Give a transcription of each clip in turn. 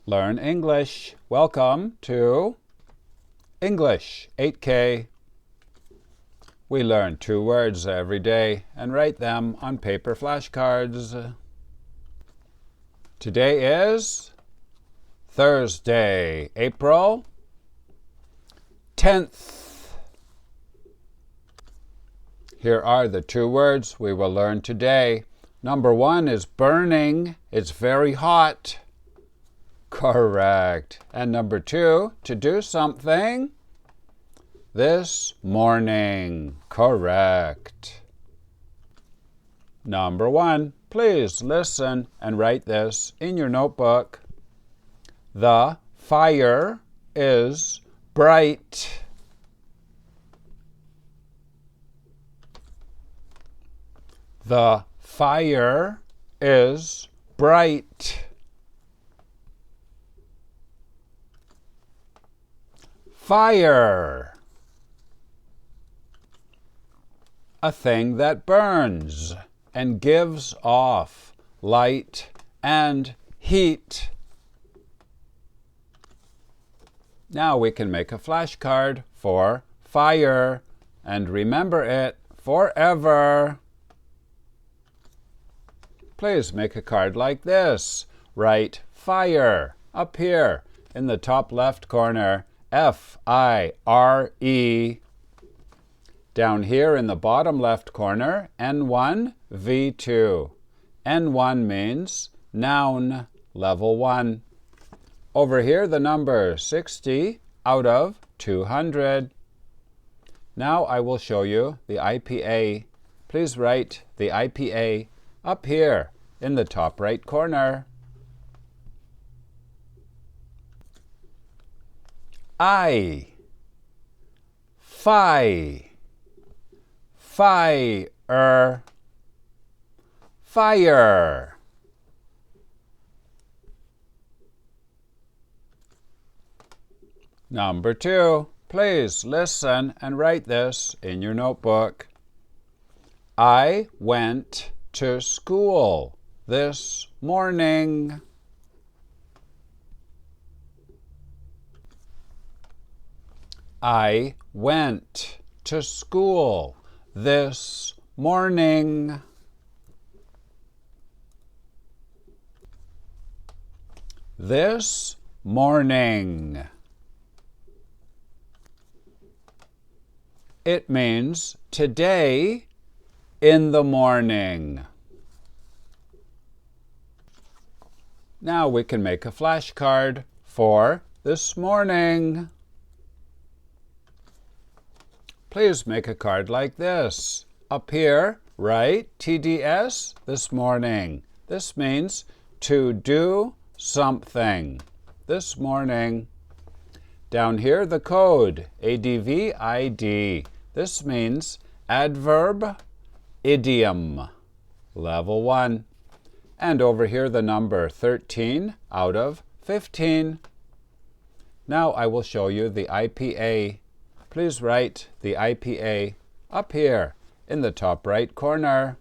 Learn English. Welcome to English 8K. We learn 2 words every day and write them on paper flashcards. Today is Thursday, April 10th. Here are the 2 words we will learn today. Number 1 is burning. It's very hot. Correct. And number 2, to do something. This morning. Correct. Number 1, please listen and write this in your notebook. The fire is bright. The fire is bright. Fire. A thing that burns and gives off light and heat. Now we can make a flashcard for fire and remember it forever. Please make a card like this. Write fire up here in the top left corner. F-I-R-E. Down here in the bottom left corner, N1, V2. N1 means noun, level 1. Over here, the number 60 out of 200. Now I will show you the IPA. Please write the IPA up here in the top right corner. I. Fi. Fire. Fire. Number 2, please listen and write this in your notebook. I went to school this morning. I went to school this morning. This morning. It means today in the morning. Now we can make a flashcard for this morning. Please make a card like this. Up here, write TDS, this morning. This means to do something. This morning. Down here, the code, ADVID. This means adverb, idiom, level 1. And over here, the number 13 out of 15. Now I will show you the IPA. Please write the IPA up here in the top right corner.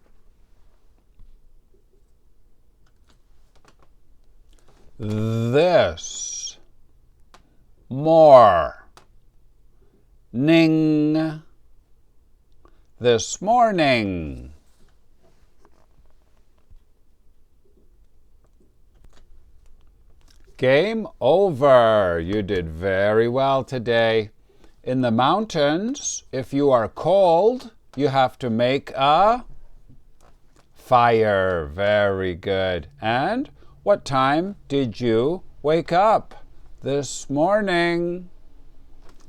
This. More. Ning. This morning. Game over. You did very well today. In the mountains, if you are cold, you have to make a fire. Very good. And what time did you wake up this morning?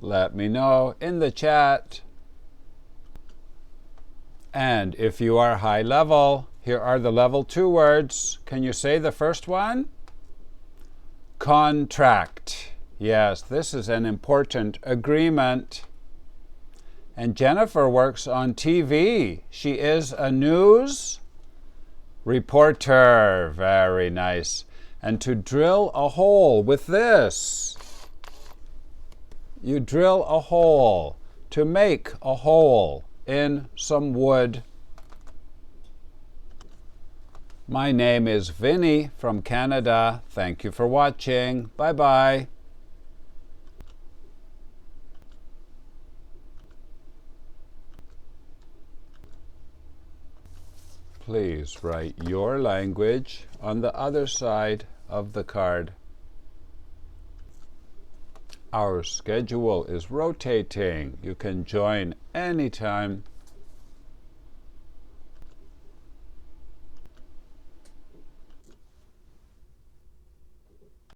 Let me know in the chat. And if you are high level, here are the level 2 words. Can you say the first one? Contract. Yes, this is an important agreement. And Jennifer works on TV. She is a news reporter. Very nice. And to drill a hole with this. You drill a hole to make a hole in some wood. My name is Vinny from Canada. Thank you for watching. Bye-bye. Please write your language on the other side of the card. Our schedule is rotating. You can join anytime.